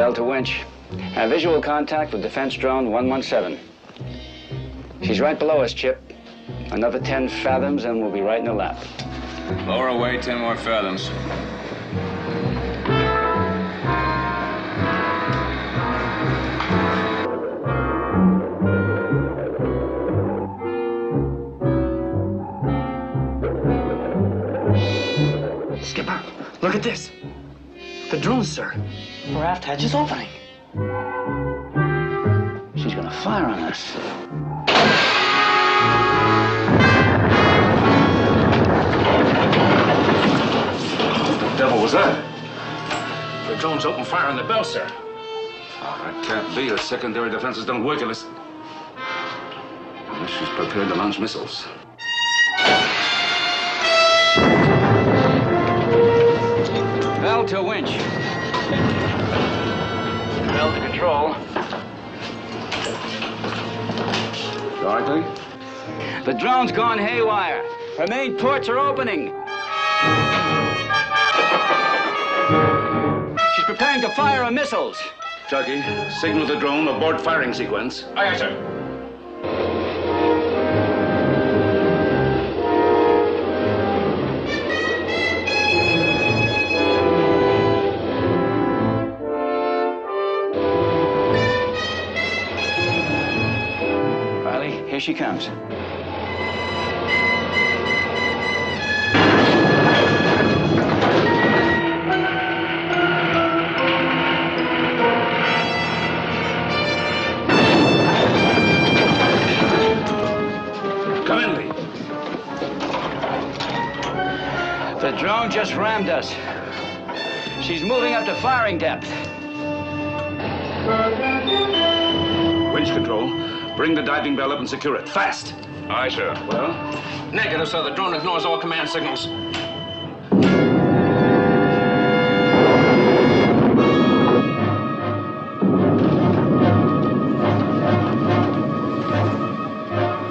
Bell to winch. Have visual contact with defense drone 117. She's right below us, Chip. Another 10 fathoms and we'll be right in her lap. Lower away 10 more fathoms. Skipper, look at this. The drone, sir. Her aft hatch is opening. She's gonna fire on us. What the devil was that? The drone's open fire on the Bell, sir. Oh, that can't be. The secondary defenses don't work unless she's prepared to launch missiles. Bell to winch. Bell to control. Dorothy? The drone's gone haywire. Her main ports are opening. She's preparing to fire her missiles. Chucky, signal the drone abort firing sequence. Aye, aye, sir. Here she comes. Come in, Lee. The drone just rammed us. She's moving up to firing depth. Winch control. Bring the diving bell up and secure it. Fast! Aye, sir. Well? Negative, sir. The drone ignores all command signals.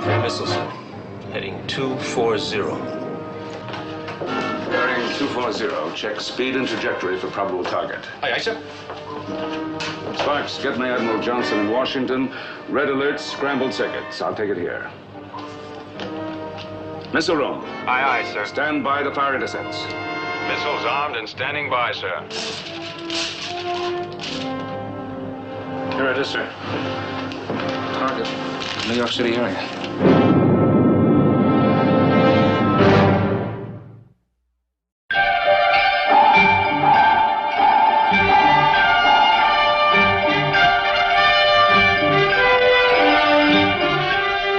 Three missiles, sir. Heading 240. Bearing 240. Check speed and trajectory for probable target. Aye, aye, sir. Sparks, get me Admiral Johnson in Washington. Red alerts, scrambled circuits. I'll take it here. Missile room. Aye, aye, sir. Stand by the fire intercepts. Missiles armed and standing by, sir. Here it is, sir. Target, New York City area.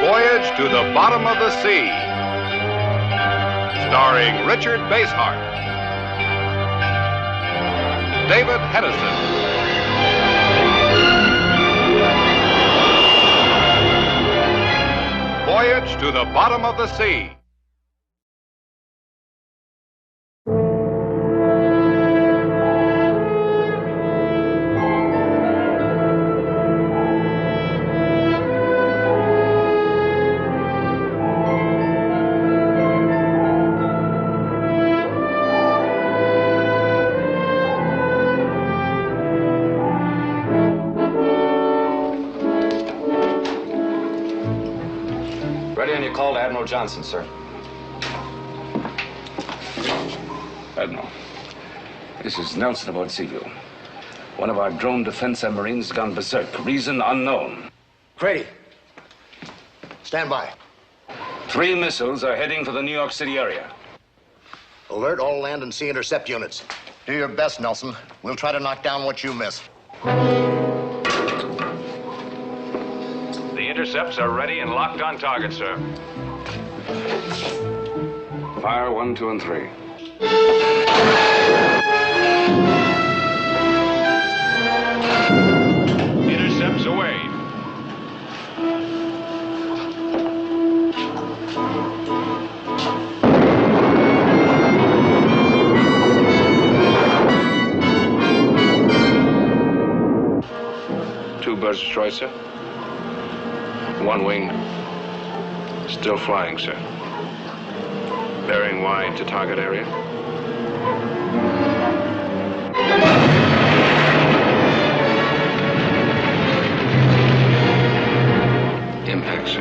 Voyage to the Bottom of the Sea. Starring Richard Basehart, David Hedison, Voyage to the Bottom of the Sea. Ready on your call to Admiral Johnson, sir. Admiral, this is Nelson aboard Seaview. One of our drone defense submarines has gone berserk. Reason unknown. Grady, stand by. 3 missiles are heading for the New York City area. Alert all land and sea intercept units. Do your best, Nelson. We'll try to knock down what you miss. The intercepts are ready and locked on target, sir. Fire 1, 2, and 3. Intercepts away. Two birds destroyed, sir. One wing still flying, sir. Bearing wide to target area. Thanks, sir.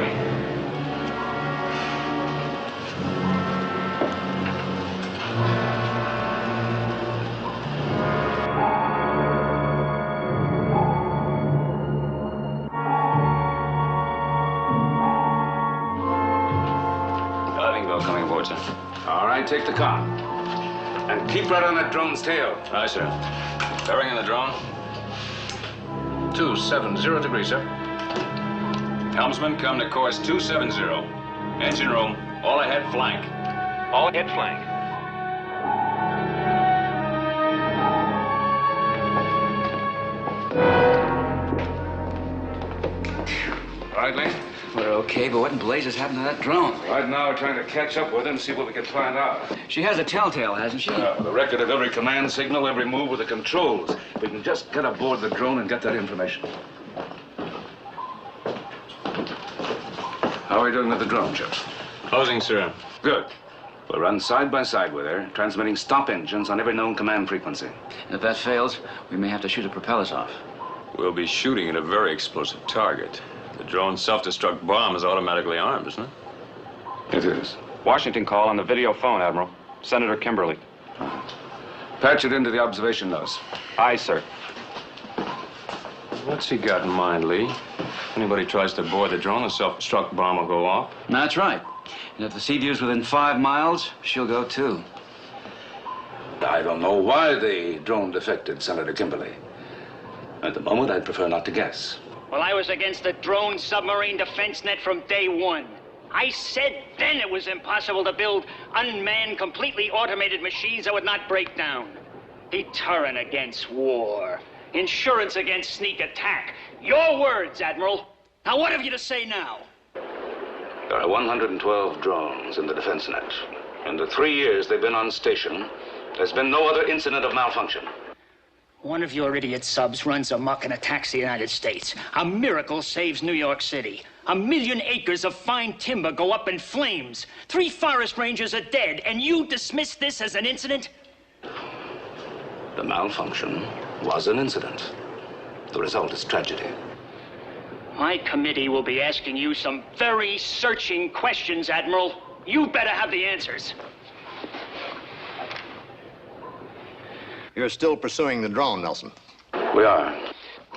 Diving bell coming aboard, sir. All right, take the car. And keep right on that drone's tail. Aye, sir. Bearing in the drone. 270 degrees, sir. Helmsman, come to course 270. Engine room, all ahead flank. All ahead flank. All right, Lee? We're okay, but what in blazes happened to that drone? Right now, we're trying to catch up with her and see what we can find out. She has a telltale, hasn't she? The record of every command signal, every move with the controls. We can just get aboard the drone and get that information. How are we doing with the drone, Chips? Closing, sir. Good. We'll run side by side with her, transmitting stop engines on every known command frequency. If that fails, we may have to shoot the propellers off. We'll be shooting at a very explosive target. The drone's self-destruct bomb is automatically armed, isn't it? It is. Washington call on the video phone, Admiral. Senator Kimberly. Patch it into the observation nose. Aye, sir. What's he got in mind, Lee? Anybody tries to board the drone, the self-destruct bomb will go off. That's right. And if the sea view's within 5 miles, she'll go too. I don't know why the drone defected, Senator Kimberly. At the moment, I'd prefer not to guess. Well, I was against the drone submarine defense net from day one. I said then it was impossible to build unmanned, completely automated machines that would not break down. Deterrent against war. Insurance against sneak attack. Your words, Admiral. Now, what have you to say now? There are 112 drones in the defense net. In the 3 years they've been on station, there's been no other incident of malfunction. One of your idiot subs runs amok and attacks the United States. A miracle saves New York City. 1 million acres of fine timber go up in flames. 3 forest rangers are dead, and you dismiss this as an incident? The malfunction was an incident. The result is tragedy. My committee will be asking you some very searching questions, Admiral. You better have the answers. You're still pursuing the drone, Nelson. We are.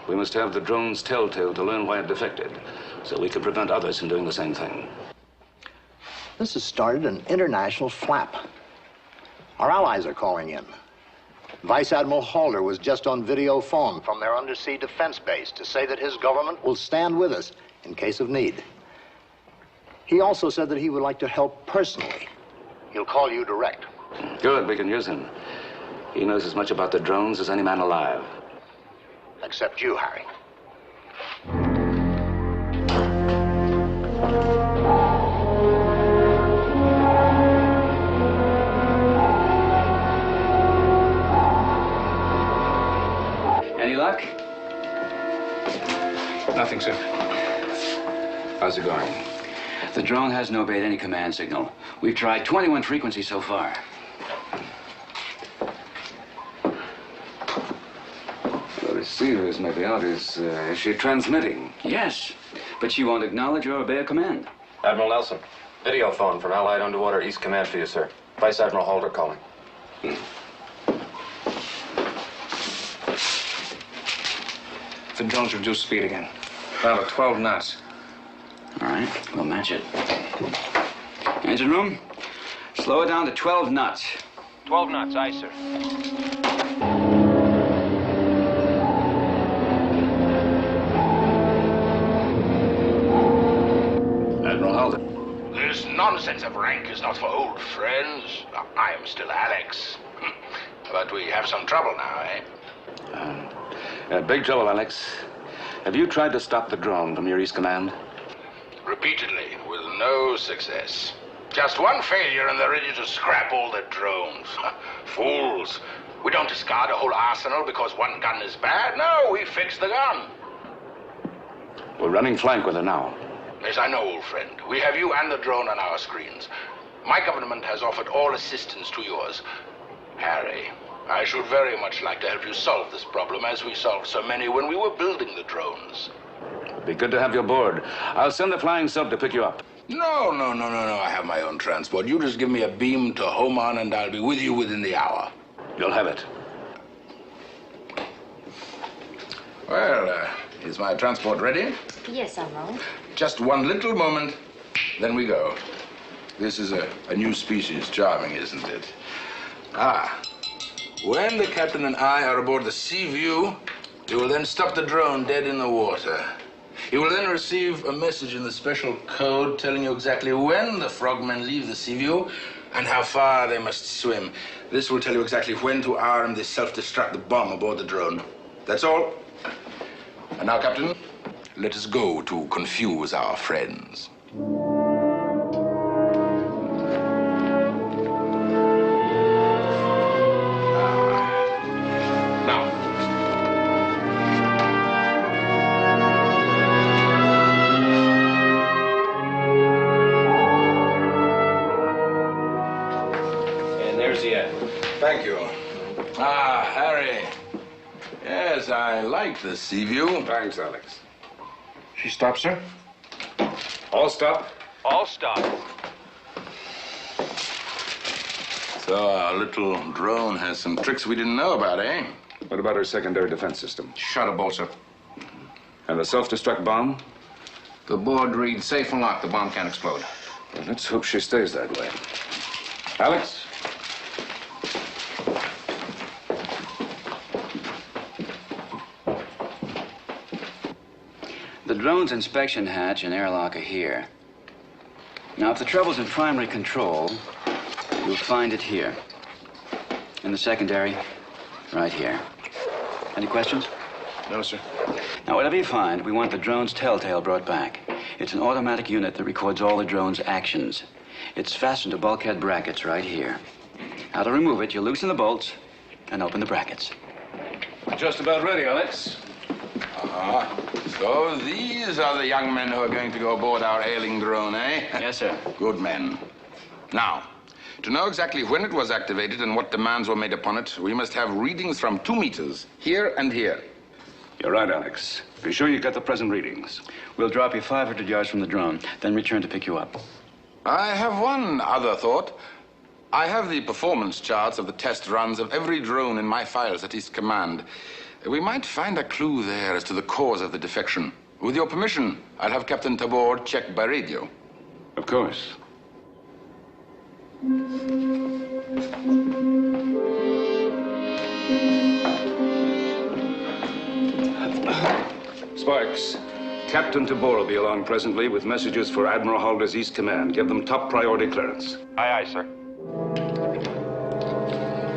We must have the drone's telltale to learn why it defected, so we can prevent others from doing the same thing. This has started an international flap. Our allies are calling in. Vice Admiral Halder was just on video phone from their undersea defense base to say that his government will stand with us in case of need. He also said that he would like to help personally. He'll call you direct. Good, we can use him. He knows as much about the drones as any man alive. Except you, Harry. Any luck? Nothing, sir. How's it going? The drone hasn't obeyed any command signal. We've tried 21 frequencies so far. The receivers may be out. Is she transmitting? Yes, but she won't acknowledge or obey a command. Admiral Nelson, video phone from Allied Underwater East Command for you, sir. Vice Admiral Halder calling. The drone's reduced speed again. About 12 knots. All right, we'll match it. Engine room, slow it down to 12 knots. 12 knots, aye, sir. Admiral Halder. This nonsense of rank is not for old friends. I am still Alex. But we have some trouble now, eh? Big trouble, Alex. Have you tried to stop the drone from your East Command? Repeatedly, with no success. Just one failure and they're ready to scrap all their drones. Fools. We don't discard a whole arsenal because one gun is bad. No, we fix the gun. We're running flank with her now. Yes, I know, old friend. We have you and the drone on our screens. My government has offered all assistance to yours. Harry, I should very much like to help you solve this problem as we solved so many when we were building the drones. It'd be good to have you aboard. I'll send the flying sub to pick you up. No. I have my own transport. You just give me a beam to home on, and I'll be with you within the hour. You'll have it. Well, is my transport ready? Yes, Admiral. Just one little moment, then we go. This is a new species. Charming, isn't it? When the captain and I are aboard the Sea View, you will then stop the drone dead in the water. You will then receive a message in the special code telling you exactly when the frogmen leave the Sea View and how far they must swim. This will tell you exactly when to arm the self-destruct bomb aboard the drone. That's all. And now, Captain, let us go to confuse our friends. Thank you. Harry. Yes, I like the Sea View. Thanks, Alex. She stops, sir? All stop. All stop. So our little drone has some tricks we didn't know about, eh? What about her secondary defense system? Shutter bolt, sir. And the self-destruct bomb? The board reads safe and locked. The bomb can't explode. Well, let's hope she stays that way. Alex? The drone's inspection hatch and airlock are here. Now, if the trouble's in primary control, you'll find it here. In the secondary, right here. Any questions? No, sir. Now, whatever you find, we want the drone's telltale brought back. It's an automatic unit that records all the drone's actions. It's fastened to bulkhead brackets right here. Now, to remove it, you loosen the bolts and open the brackets. We're just about ready, Alex. So these are the young men who are going to go aboard our ailing drone, eh? Yes, sir. Good men. Now, to know exactly when it was activated and what demands were made upon it, we must have readings from 2 meters, here and here. You're right, Alex. Be sure you get the present readings. We'll drop you 500 yards from the drone, then return to pick you up. I have one other thought. I have the performance charts of the test runs of every drone in my files at East Command. We might find a clue there as to the cause of the defection. With your permission, I'll have Captain Tabor check by radio. Of course. Sparks, Captain Tabor will be along presently with messages for Admiral Halder's East Command. Give them top priority clearance. Aye, aye, sir.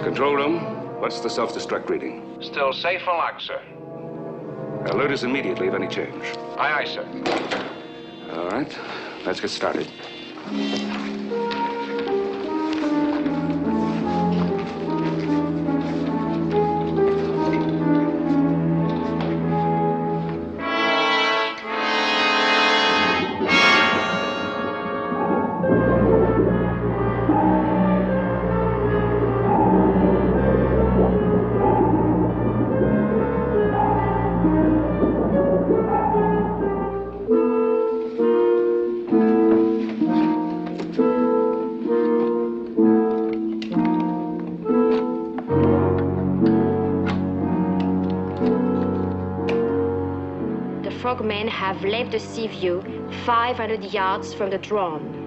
Control room, what's the self-destruct reading? Still safe and locked, sir. Alert us immediately if any change. Aye, aye, sir. All right, let's get started. Frogmen have left the Sea View 500 yards from the drone.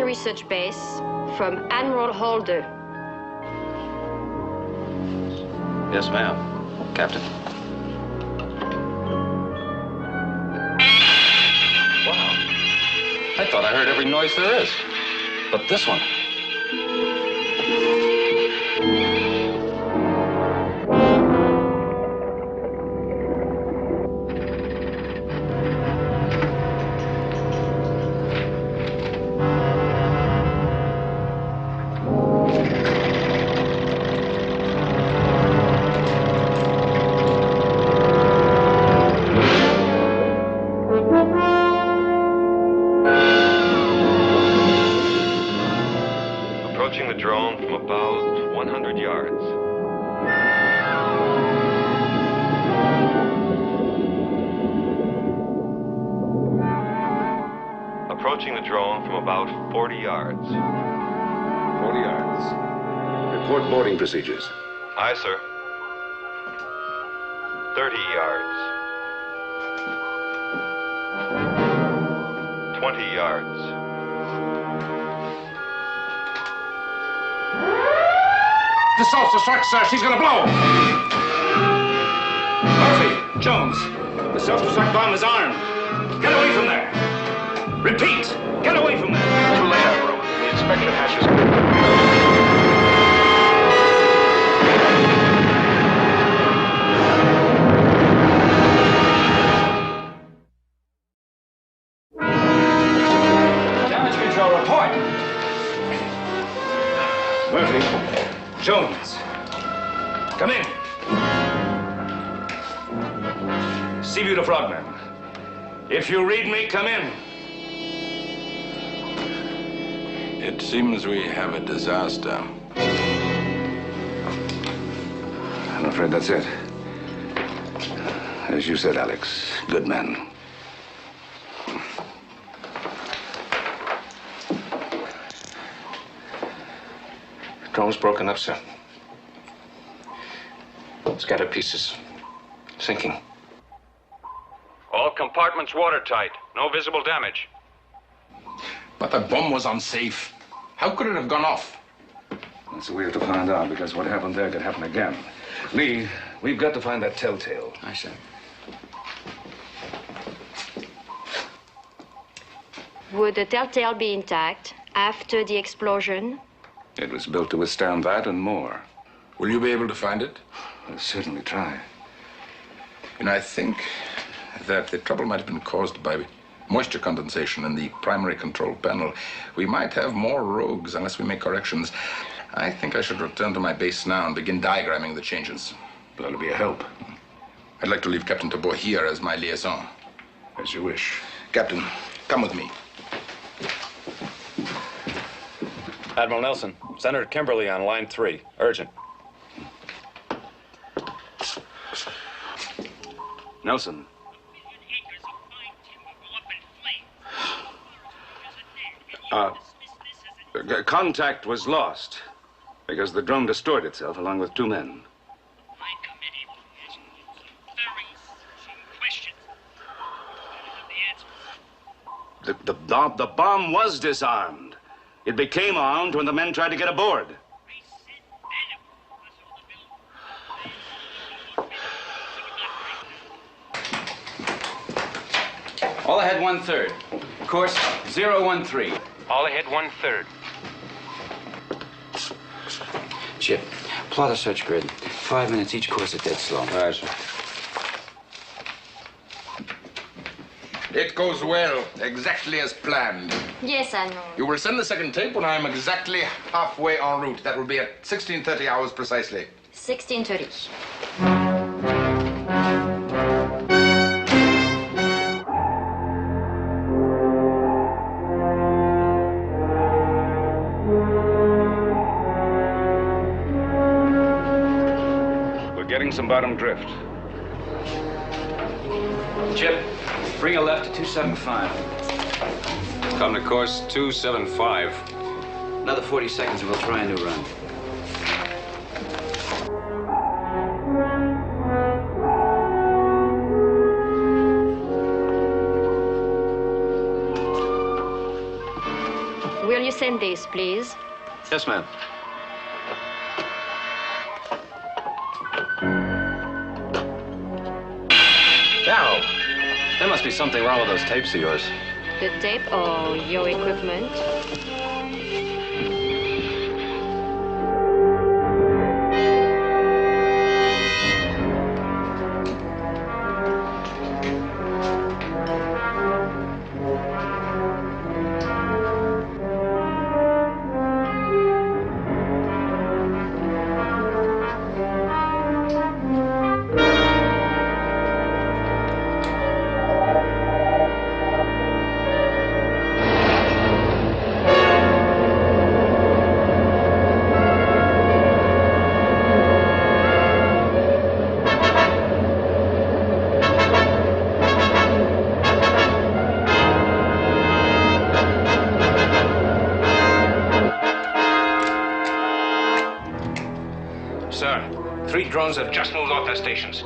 Research base from Admiral Halder. Yes, ma'am. Captain. Wow. I thought I heard every noise there is. But this one. drone from about 100 yards. Approaching the drone from about 40 yards. 40 yards. Report boarding procedures. Aye, sir. 30 yards. 20 yards. The self-destruct, sir. She's gonna blow. Murphy, Jones. The self-destruct bomb is armed. Get away from there. Repeat. Get away from there. Too late, Admiral. The inspection hatch is clear. Damage control report. Murphy, Jones, come in. Seaview to Frogman. If you read me, come in. It seems we have a disaster. I'm afraid that's it. As you said, Alex, good men. Drone's broken up, sir. Scattered pieces. Sinking. All compartments watertight. No visible damage. But the bomb was unsafe. How could it have gone off? That's what we have to find out, because what happened there could happen again. Lee, we've got to find that telltale. I see. Would the telltale be intact after the explosion? It was built to withstand that and more. Will you be able to find it? We'll certainly try. You know, I think that the trouble might have been caused by moisture condensation in the primary control panel. We might have more rogues unless we make corrections. I think I should return to my base now and begin diagramming the changes. That'll be a help. I'd like to leave Captain Tabor here as my liaison. As you wish. Captain, come with me. Admiral Nelson, Senator Kimberly on line 3. Urgent. Nelson. Contact was lost because the drone destroyed itself along with 2 men. My committee will ask you some very searching questions. The answer. The bomb was disarmed. It became armed when the men tried to get aboard. I said then it was possible to build. All ahead 1/3. Course 013. All ahead 1/3. Chip, plot a search grid. 5 minutes each course at dead slow. Aye, sir. It goes well, exactly as planned. Yes, Admiral. You will send the second tape when I am exactly halfway en route. That will be at 16:30 hours precisely. 16:30. We're getting some bottom drift. Chip, bring a left to 275. Come to course 275. Another 40 seconds and we'll try a new run. Will you send this, please? Yes, ma'am. Darryl, there must be something wrong with those tapes of yours. The tape or your equipment? 3 drones have just moved off their stations.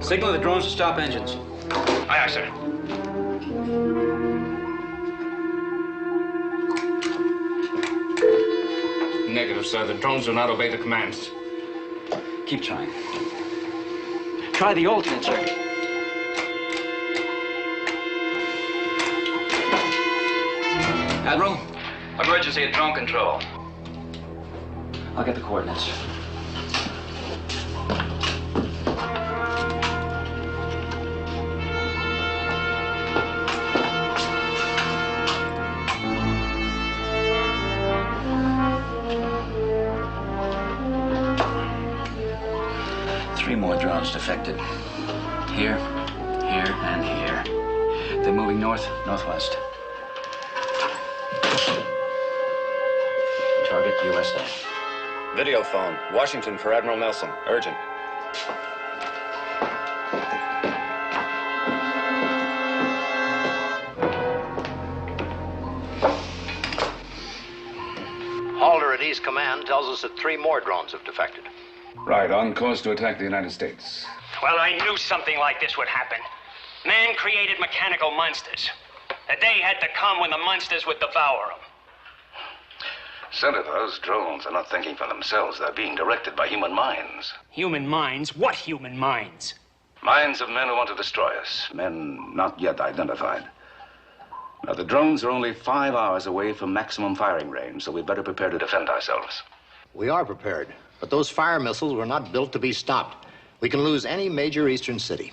Signal the drones to stop engines. Aye, aye, sir. Negative, sir. The drones do not obey the commands. Keep trying. Try the alternate circuit. Admiral, emergency at drone control. I'll get the coordinates. Three more drones defected. Here, here, and here. They're moving north, northwest. Target USA. Video phone. Washington for Admiral Nelson. Urgent. Halder at East Command tells us that 3 more drones have defected. Right, on course to attack the United States. Well, I knew something like this would happen. Man created mechanical monsters. A day had to come when the monsters would devour them. Senator, those drones are not thinking for themselves. They're being directed by human minds. Human minds? What human minds? Minds of men who want to destroy us. Men not yet identified. Now, the drones are only 5 hours away from maximum firing range, so we'd better prepare to defend ourselves. We are prepared, but those fire missiles were not built to be stopped. We can lose any major eastern city.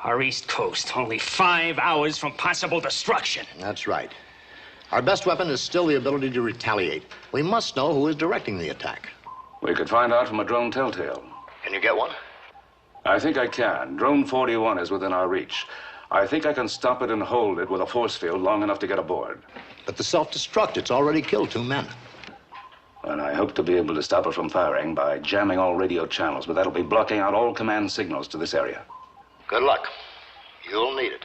Our East Coast, only 5 hours from possible destruction. That's right. Our best weapon is still the ability to retaliate. We must know who is directing the attack. We could find out from a drone telltale. Can you get one? I think I can. Drone 41 is within our reach. I think I can stop it and hold it with a force field long enough to get aboard. But the self-destruct, it's already killed 2 men. And I hope to be able to stop it from firing by jamming all radio channels, but that'll be blocking out all command signals to this area. Good luck. You'll need it.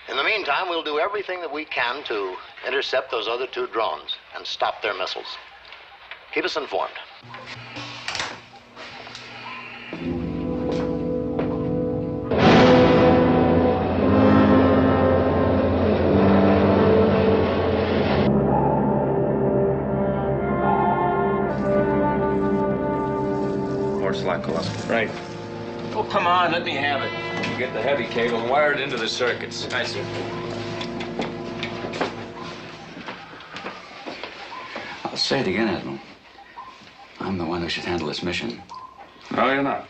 In the meantime, we'll do everything that we can to intercept those other 2 drones and stop their missiles. Keep us informed. More slack, Kowalski. Right. Oh, come on, let me have it. You get the heavy cable and wire it into the circuits. I see. I'll say it again, Admiral. I'm the one who should handle this mission. No, you're not.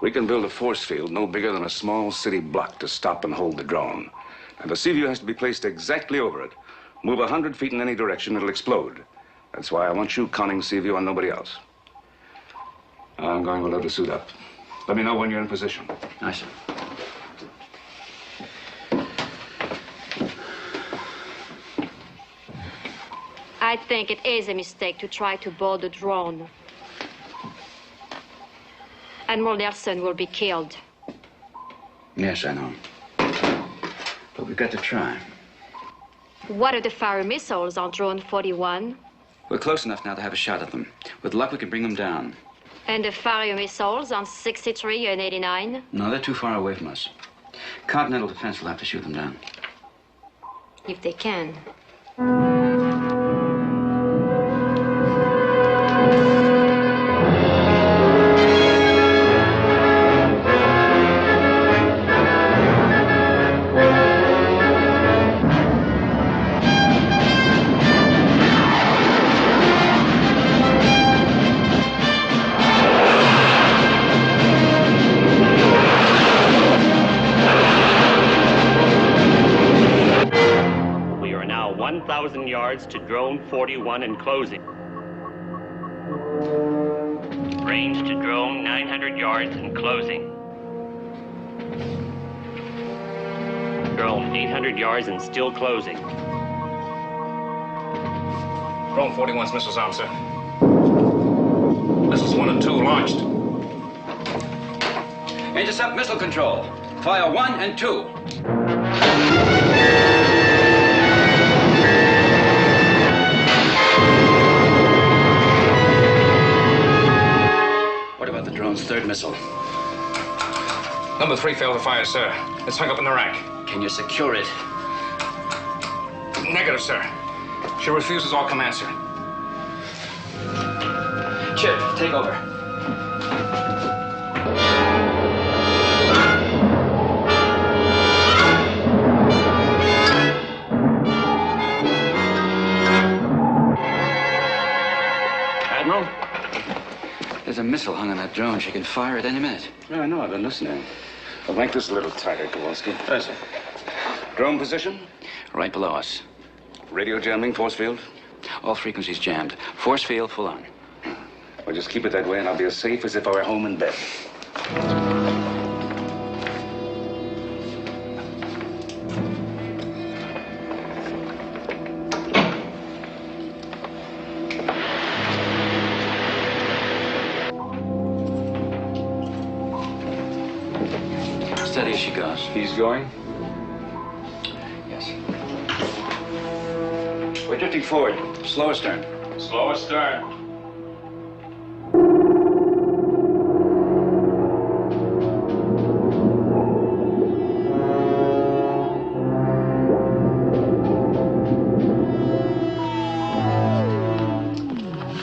We can build a force field no bigger than a small city block to stop and hold the drone. And the Seaview has to be placed exactly over it. Move 100 feet in any direction, it'll explode. That's why I want you conning Seaview and nobody else. I'm going to load the suit up. Let me know when you're in position. Aye, sir. I think it is a mistake to try to board the drone. Admiral Nelson will be killed. Yes, I know. But we've got to try. What are the fire missiles on drone 41? We're close enough now to have a shot at them. With luck, we can bring them down. And the fire missiles on 63 and 89? No, they're too far away from us. Continental Defense will have to shoot them down. If they can. To drone 41 and closing. Range to drone 900 yards and closing. Drone 800 yards and still closing. Drone 41's missiles armed, sir. Missiles 1 and 2 launched. Intercept missile control. Fire 1 and 2. Number 3 failed to fire, sir. It's hung up in the rack. Can you secure it? Negative, sir. She refuses all command, sir. Chip, take over. Admiral? There's a missile hung on that drone. She can fire at any minute. Yeah, I know. I've been listening. I'll make this a little tighter, Kowalski. Yes, sir. Drone position? Right below us. Radio jamming, force field? All frequencies jammed. Force field full on. Well, just keep it that way, and I'll be as safe as if I were home in bed. Steady as she goes. He's going? Yes. We're drifting forward. Slow astern. Slow astern.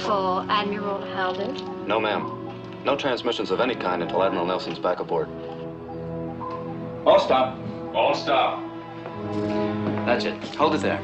For Admiral Halder? No, ma'am. No transmissions of any kind until Admiral Nelson's back aboard. All stop. All stop. That's it. Hold it there.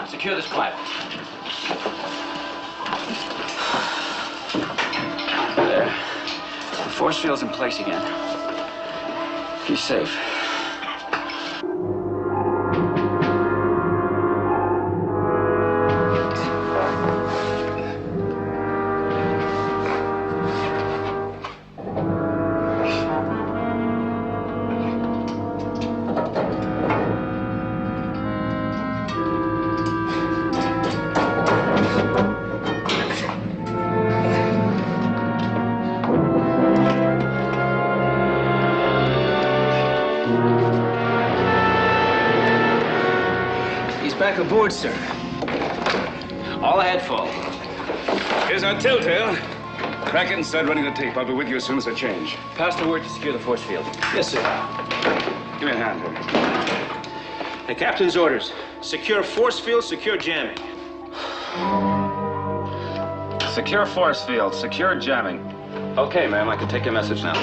Secure this pipe. There. The force field's in place again. He's safe. Back aboard, sir. All ahead full. Here's our telltale. Crack it and start running the tape. I'll be with you as soon as I change. Pass the word to secure the force field. Yes, sir. Give me a hand here. Hey, Captain's orders. Secure force field, secure jamming. Secure force field, secure jamming. Okay, ma'am, I can take your message now.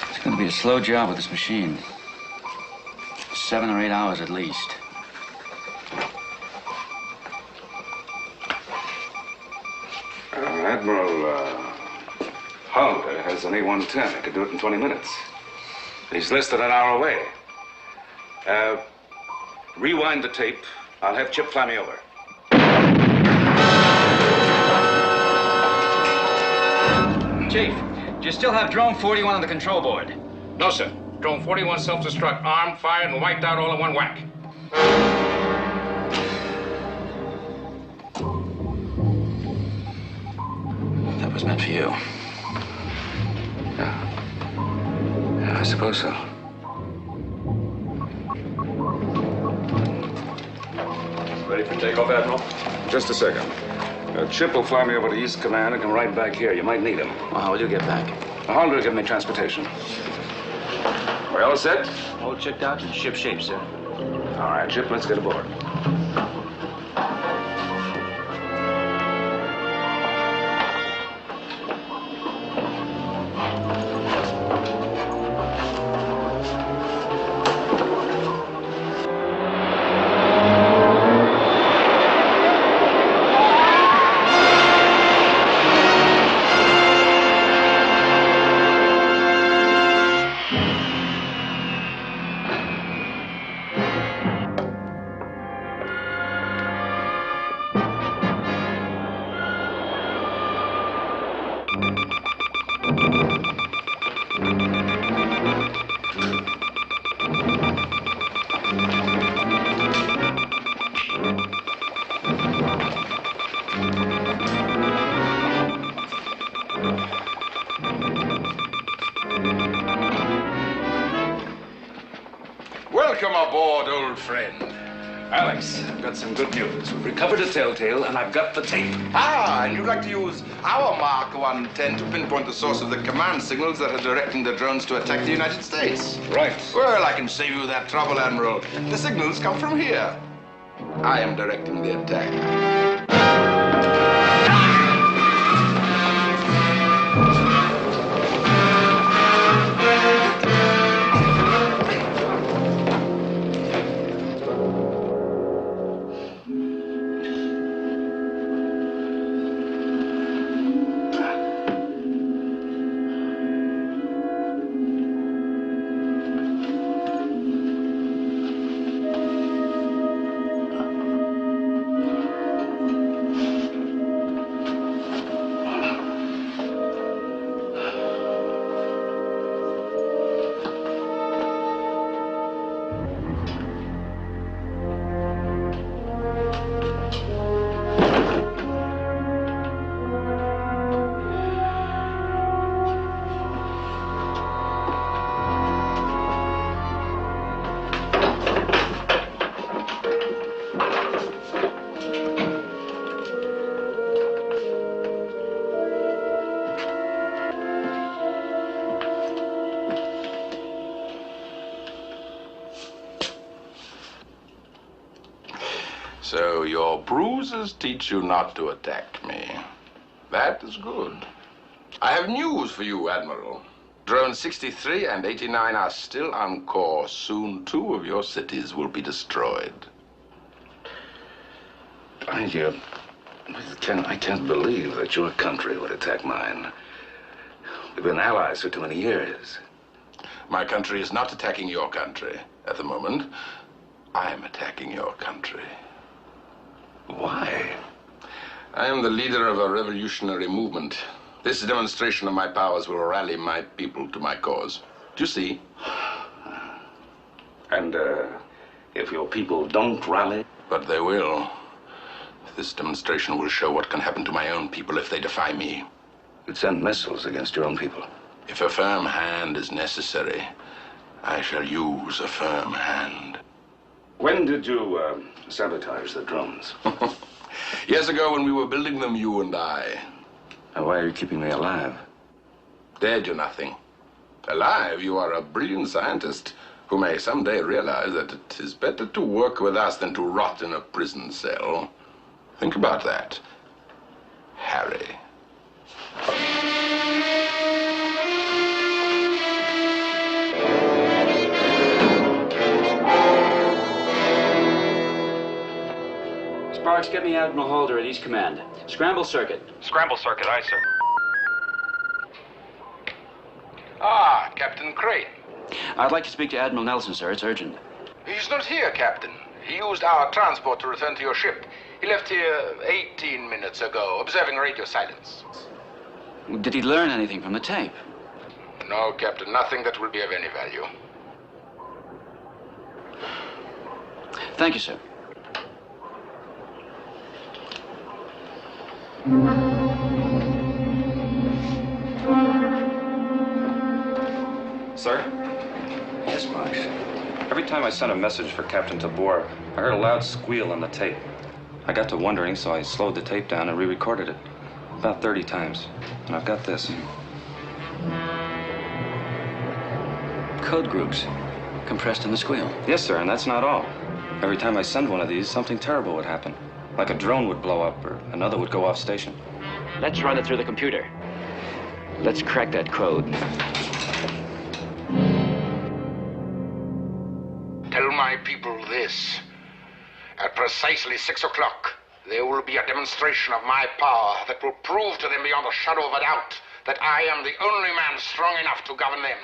It's going to be a slow job with this machine. 7 or 8 hours at least. Admiral Hollander has an A110. He could do it in 20 minutes. He's less than an hour away. Rewind the tape. I'll have Chip fly me over. Chief, do you still have drone 41 on the control board? No, sir. Drone 41 self-destruct, armed, fired, and wiped out all in one whack. That was meant for you. Yeah, I suppose so. Ready for takeoff, Admiral? Just a second. Chip will fly me over to East Command and come right back here. You might need him. Well, how will you get back? Hollander will give me transportation. We all set? All checked out and ship shape, sir. All right, Chip, let's get aboard. Welcome aboard, old friend. Alex, I've got some good news. We've recovered a telltale, and I've got the tape. Ah, and you'd like to use our Mark 110 to pinpoint the source of the command signals that are directing the drones to attack the United States. Right. Well, I can save you that trouble, Admiral. The signals come from here. I am directing the attack. So your bruises teach you not to attack me. That is good. I have news for you, Admiral. Drones 63 and 89 are still on course. Soon 2 of your cities will be destroyed. I can't believe that your country would attack mine. We've been allies for too many years. My country is not attacking your country at the moment. I am attacking your country. Why? I am the leader of a revolutionary movement. This demonstration of my powers will rally my people to my cause. Do you see? And, if your people don't rally? But they will. This demonstration will show what can happen to my own people if they defy me. You'd send missiles against your own people. If a firm hand is necessary, I shall use a firm hand. When did you sabotage the drones? Years ago when we were building them, you and I. And why are you keeping me alive? Dead, you're nothing. Alive, you are a brilliant scientist who may someday realize that it is better to work with us than to rot in a prison cell. Think about that, Harry. Sparks, get me Admiral Halder at East Command. Scramble circuit. Scramble circuit, aye, sir. Ah, Captain Crane. I'd like to speak to Admiral Nelson, sir. It's urgent. He's not here, Captain. He used our transport to return to your ship. He left here 18 minutes ago, observing radio silence. Did he learn anything from the tape? No, Captain, nothing that will be of any value. Thank you, sir. Sir? Yes, Sparks. Every time I sent a message for Captain Tabor, I heard a loud squeal on the tape. I got to wondering, so I slowed the tape down and re-recorded it. About 30 times. And I've got this. Code groups. Compressed in the squeal. Yes, sir, and that's not all. Every time I send one of these, something terrible would happen. Like a drone would blow up, or another would go off station. Let's run it through the computer. Let's crack that code. Tell my people this. At precisely 6 o'clock, there will be a demonstration of my power that will prove to them beyond a shadow of a doubt that I am the only man strong enough to govern them.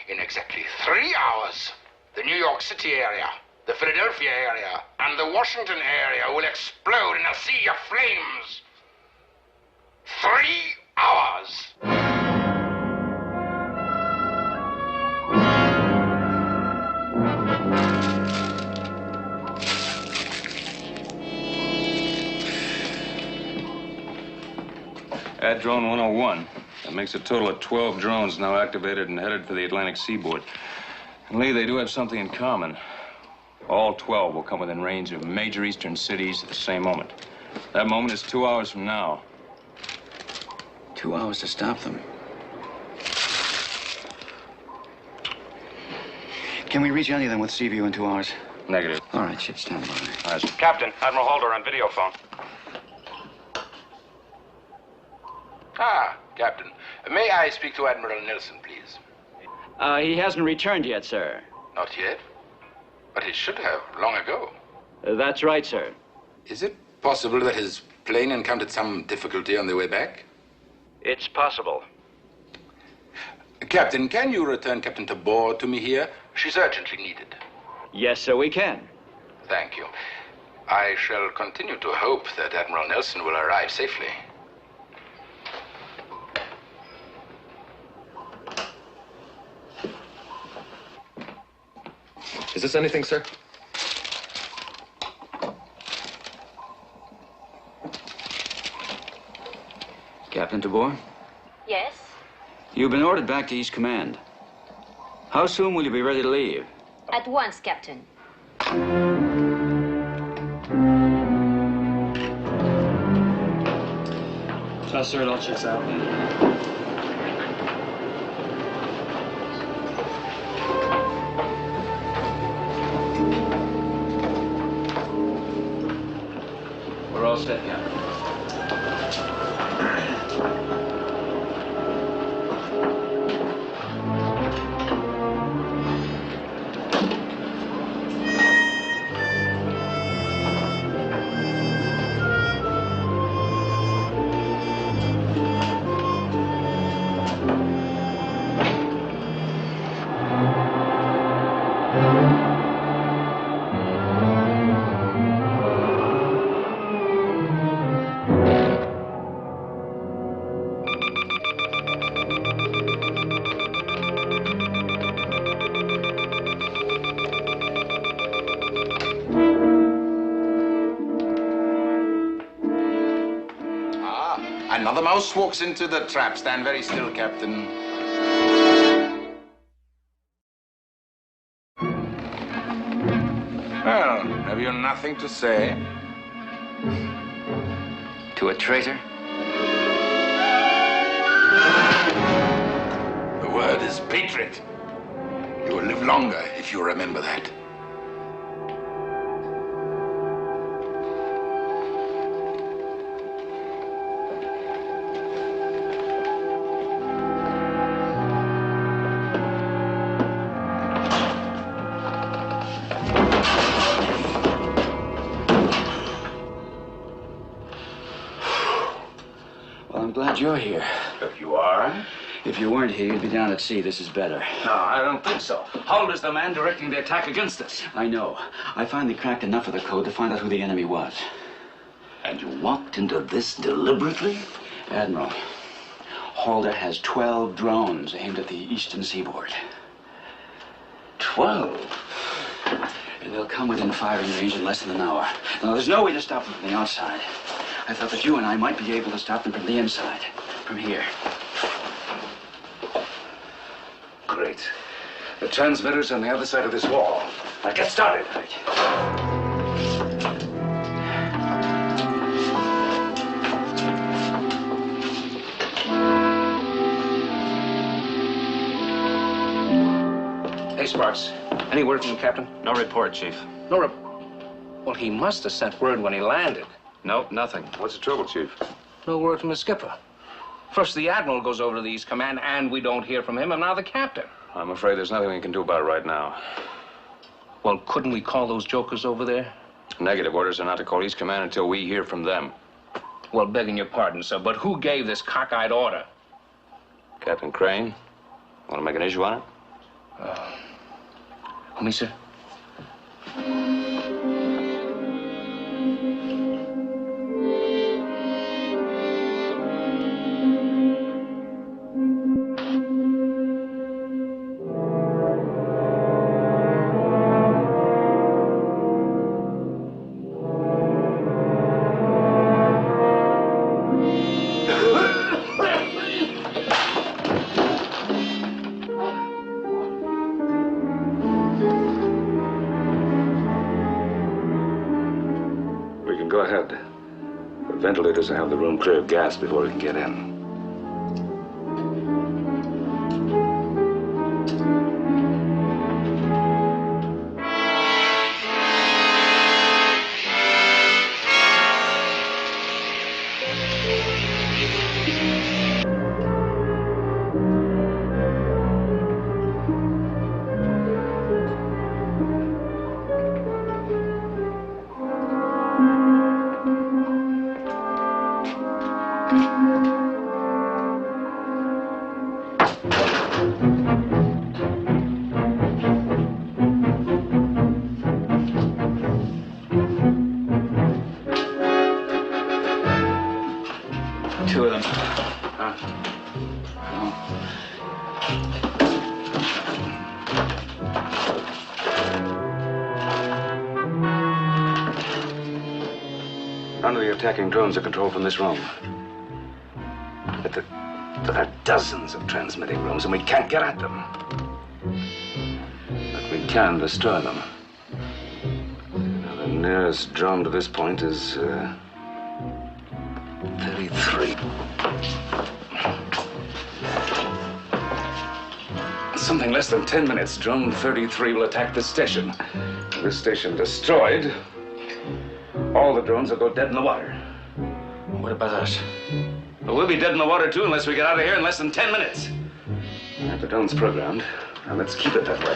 In exactly 3 hours, the New York City area, the Philadelphia area, and the Washington area will explode in a sea of flames. 3 hours. Add drone 101. That makes a total of 12 drones now activated and headed for the Atlantic seaboard. And Lee, they do have something in common. All 12 will come within range of major eastern cities at the same moment. That moment is 2 hours from now. 2 hours to stop them. Can we reach any of them with Seaview in 2 hours? Negative. All right, ship, stand by. Captain, Admiral Halder on video phone. Ah, Captain. May I speak to Admiral Nelson, please? He hasn't returned yet, sir. Not yet? But he should have, long ago. That's right, sir. Is it possible that his plane encountered some difficulty on the way back? It's possible. Captain, can you return Captain Tabor to me here? She's urgently needed. Yes, sir, we can. Thank you. I shall continue to hope that Admiral Nelson will arrive safely. Is this anything, sir? Captain Tabor? Yes? You've been ordered back to East Command. How soon will you be ready to leave? At once, Captain. Sir, it all checks out. We're all set, Captain. Another mouse walks into the trap. Stand very still, Captain. nothing to say? To a traitor? The word is patriot. You will live longer if you remember that. Well, I'm glad you're here. If you are? If you weren't here, you'd be down at sea. This is better. No, I don't think so. Hull is the man directing the attack against us. I know. I finally cracked enough of the code to find out who the enemy was. And you walked into this deliberately? Admiral, Halder has 12 drones aimed at the eastern seaboard. 12? And they'll come within firing range in less than an hour. Now, there's no way to stop them from the outside. I thought that you and I might be able to stop them from the inside, from here. Great. The transmitter's on the other side of this wall. Now get started. Right. Hey, Sparks. Any word from the captain? No report, Chief. No Well, he must have sent word when he landed. Nope, nothing. What's the trouble, Chief? No word from the skipper. First the Admiral goes over to the East Command, and we don't hear from him, and now the captain. I'm afraid there's nothing we can do about it right now. Well, couldn't we call those jokers over there? Negative. Orders are not to call East Command until we hear from them. Well, begging your pardon, sir, but who gave this cockeyed order? Captain Crane? Want to make an issue on it? Me, sir? Go ahead. The ventilators will have the room clear of gas before we can get in. Two of them. None of the attacking drones are controlled from this room. But there are dozens of transmitting rooms, and we can't get at them. But we can destroy them. Now, the nearest drone to this point is 33. Something less than 10 minutes, drone 33 will attack this station. This station destroyed, all the drones will go dead in the water. What about us? Well, we'll be dead in the water, too, unless we get out of here in less than 10 minutes. The drone's programmed, and let's keep it that way.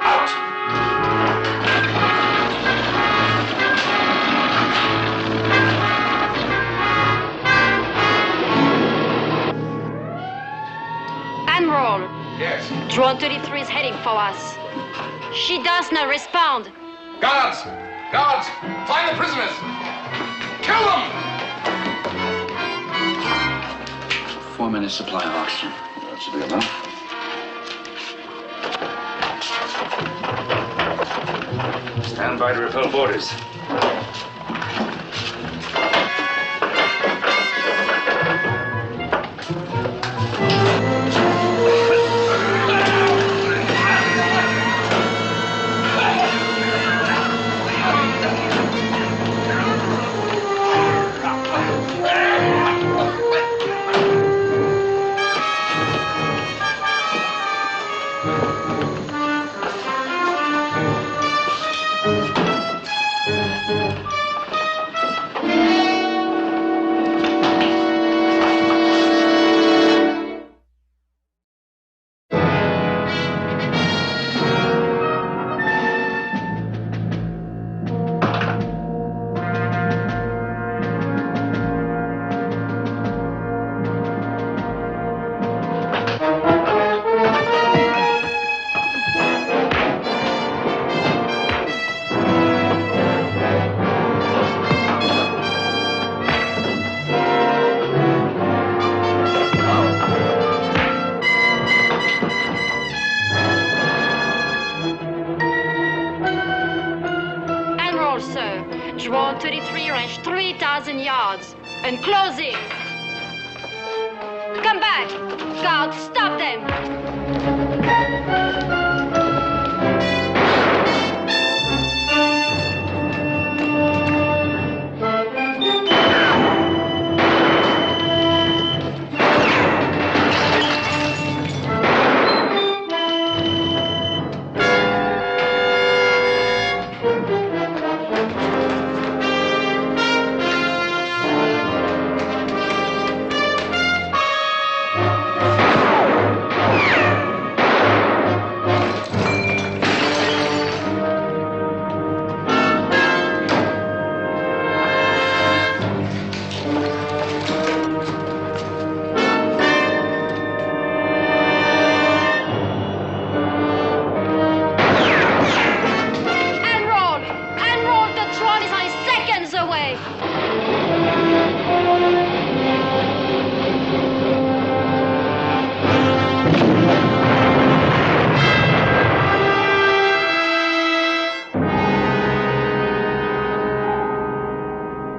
Out! Admiral, Yes. drone 33 is heading for us. She does not respond. Guards! Guards! Find the prisoners! Kill them! 4 minutes supply of oxygen. That should be enough. Stand by to repel boarders. Voyage 133 range 3,000 yards. And closing. Come back. Guard, stop them.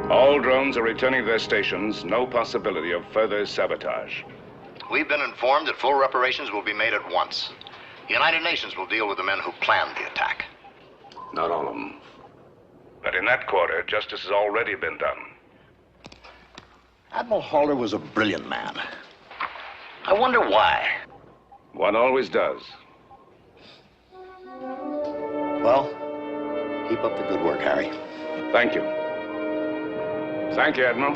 All drones are returning to their stations. No possibility of further sabotage. We've been informed that full reparations will be made at once. The United Nations will deal with the men who planned the attack. Not all of them. But in that quarter, justice has already been done. Admiral Halder was a brilliant man. I wonder why. One always does. Well, keep up the good work, Harry. Thank you. Thank you, Admiral.